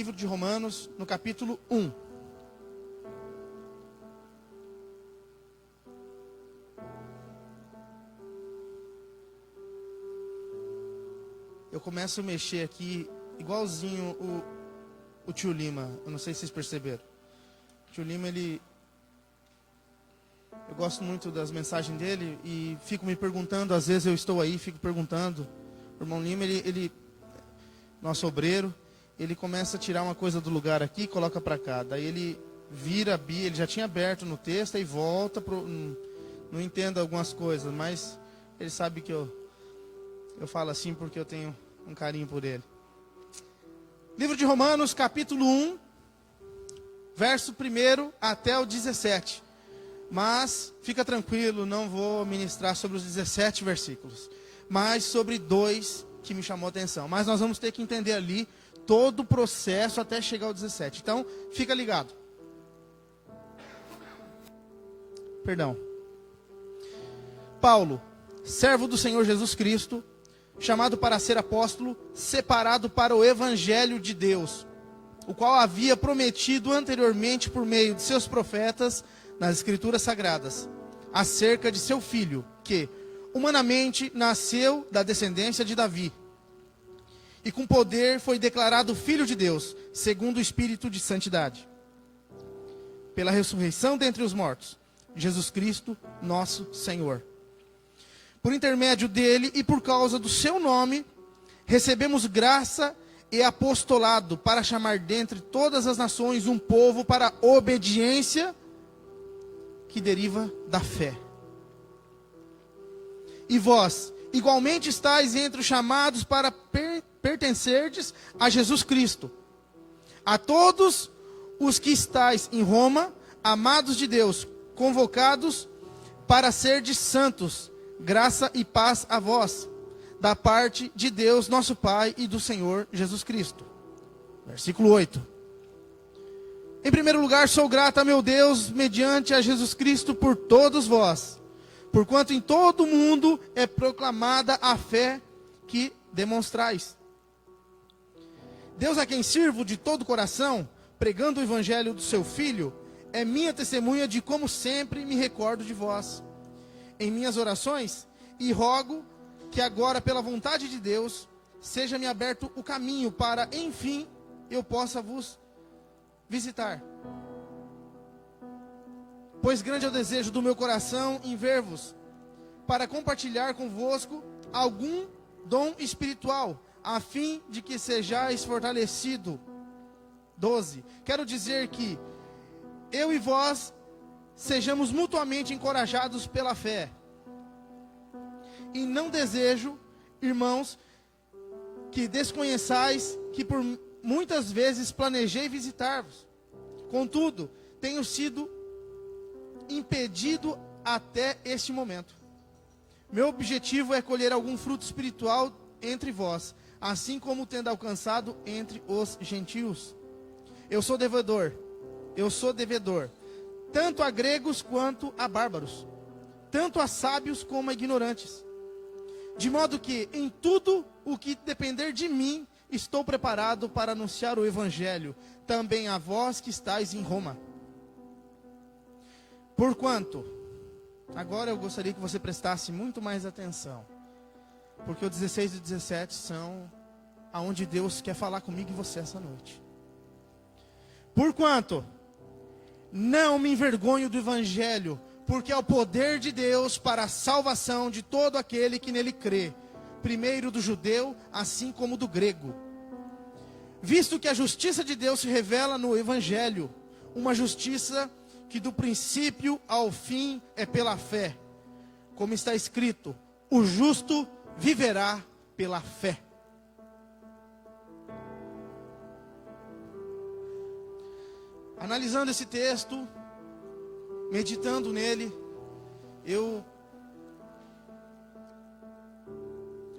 livro de Romanos, no capítulo 1. Eu começo a mexer aqui, igualzinho o tio Lima. Eu não sei se vocês perceberam. O tio Lima, eu gosto muito das mensagens dele e fico me perguntando, às vezes eu estou aí, fico perguntando. O irmão Lima, nosso obreiro, ele começa a tirar uma coisa do lugar aqui e coloca para cá. Daí ele vira a Bíblia, ele já tinha aberto no texto e volta, não entendo algumas coisas, mas ele sabe que eu falo assim porque eu tenho um carinho por ele. Livro de Romanos, capítulo 1, verso 1 até o 17. Mas, fica tranquilo, não vou ministrar sobre os 17 versículos, mas sobre 2 que me chamou a atenção. Mas nós vamos ter que entender ali todo o processo até chegar ao 17. Então, fica ligado. Perdão. Paulo, servo do Senhor Jesus Cristo, chamado para ser apóstolo, separado para o evangelho de Deus, o qual havia prometido anteriormente por meio de seus profetas nas escrituras sagradas, acerca de seu filho, que humanamente nasceu da descendência de Davi, e com poder foi declarado filho de Deus, segundo o Espírito de santidade, pela ressurreição dentre os mortos, Jesus Cristo, nosso Senhor. Por intermédio dele e por causa do seu nome, recebemos graça e apostolado para chamar dentre todas as nações um povo para a obediência que deriva da fé. E vós, igualmente estáis entre os chamados para pertencerdes a Jesus Cristo. A todos os que estáis em Roma, amados de Deus, convocados para serdes santos, graça e paz a vós, da parte de Deus, nosso Pai, e do Senhor Jesus Cristo. Versículo 8. Em primeiro lugar, sou grato a meu Deus, mediante a Jesus Cristo, por todos vós, porquanto em todo o mundo é proclamada a fé que demonstrais. Deus, a quem sirvo de todo o coração, pregando o evangelho do seu Filho, é minha testemunha de como sempre me recordo de vós em minhas orações, e rogo que agora, pela vontade de Deus, seja-me aberto o caminho para, enfim, eu possa vos visitar. Pois grande é o desejo do meu coração em ver-vos, para compartilhar convosco algum dom espiritual, a fim de que sejais fortalecido. 12. Quero dizer que eu e vós sejamos mutuamente encorajados pela fé. E não desejo, irmãos, que desconheçais que por muitas vezes planejei visitar-vos. Contudo, tenho sido impedido até este momento. Meu objetivo é colher algum fruto espiritual entre vós, assim como tendo alcançado entre os gentios. Eu sou devedor, tanto a gregos quanto a bárbaros, tanto a sábios como a ignorantes. De modo que, em tudo o que depender de mim, estou preparado para anunciar o evangelho, também a vós que estáis em Roma. Porquanto, agora eu gostaria que você prestasse muito mais atenção, porque o 16 e o 17 são aonde Deus quer falar comigo e você essa noite. Porquanto, não me envergonho do evangelho, porque é o poder de Deus para a salvação de todo aquele que nele crê, primeiro do judeu, assim como do grego. Visto que a justiça de Deus se revela no evangelho, uma justiça que do princípio ao fim é pela fé. Como está escrito, o justo viverá pela fé. Analisando esse texto, meditando nele, eu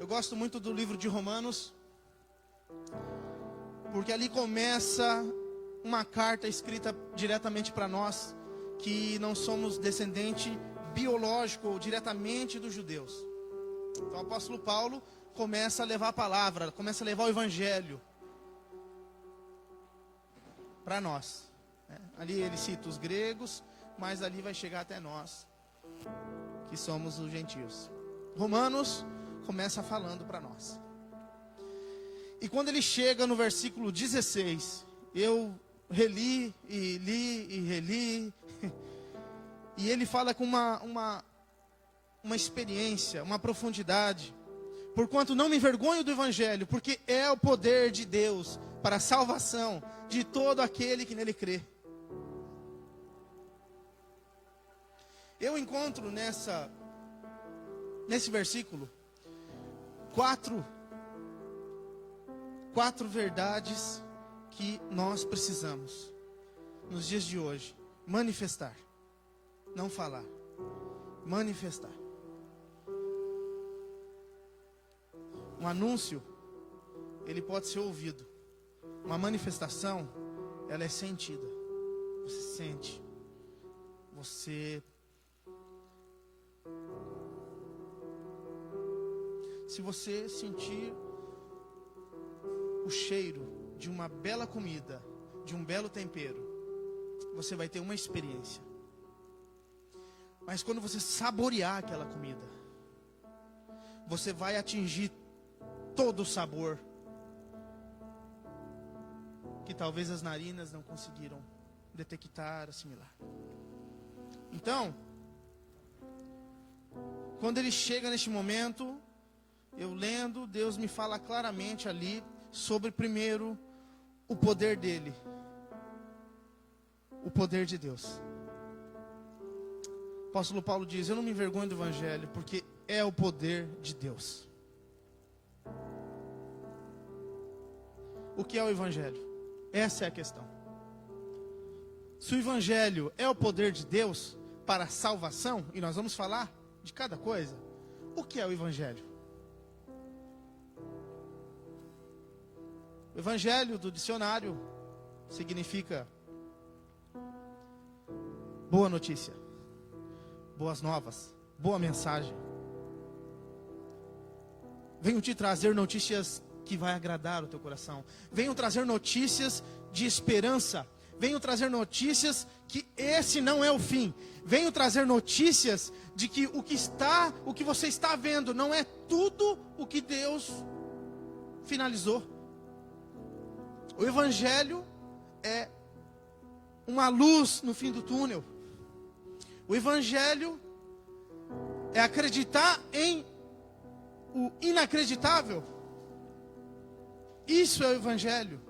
gosto muito do livro de Romanos, porque ali começa uma carta escrita diretamente para nós, que não somos descendente biológico ou diretamente dos judeus. Então o apóstolo Paulo começa a levar a palavra, começa a levar o evangelho. para nós. Ali ele cita os gregos, mas ali vai chegar até nós, que somos os gentios. Romanos começa falando para nós. E quando ele chega no versículo 16, eu reli e li e reli, e ele fala com uma experiência, uma profundidade. Porquanto não me envergonho do evangelho, porque é o poder de Deus para a salvação de todo aquele que nele crê. Eu encontro nesse versículo quatro verdades que nós precisamos nos dias de hoje manifestar, não falar, manifestar. Um anúncio, ele pode ser ouvido. Uma manifestação, ela é sentida. Você sente. Se você sentir o cheiro de uma bela comida, de um belo tempero, você vai ter uma experiência. Mas quando você saborear aquela comida, você vai atingir todo o sabor que talvez as narinas não conseguiram detectar, assimilar. Então, quando ele chega neste momento, eu lendo, Deus me fala claramente ali sobre, primeiro, o poder dele. O poder de Deus. O apóstolo Paulo diz: eu não me envergonho do evangelho, porque é o poder de Deus. O que é o evangelho? Essa é a questão. Se o evangelho é o poder de Deus para a salvação, e nós vamos falar de cada coisa, o que é o evangelho? O evangelho do dicionário significa boa notícia, boas novas, boa mensagem. Venho te trazer notícias que vai agradar o teu coração. Venho trazer notícias de esperança. Venho trazer notícias que esse não é o fim. Venho trazer notícias de que o que você está vendo não é tudo o que Deus finalizou. O evangelho é uma luz no fim do túnel. O evangelho é acreditar em o inacreditável. Isso é o evangelho.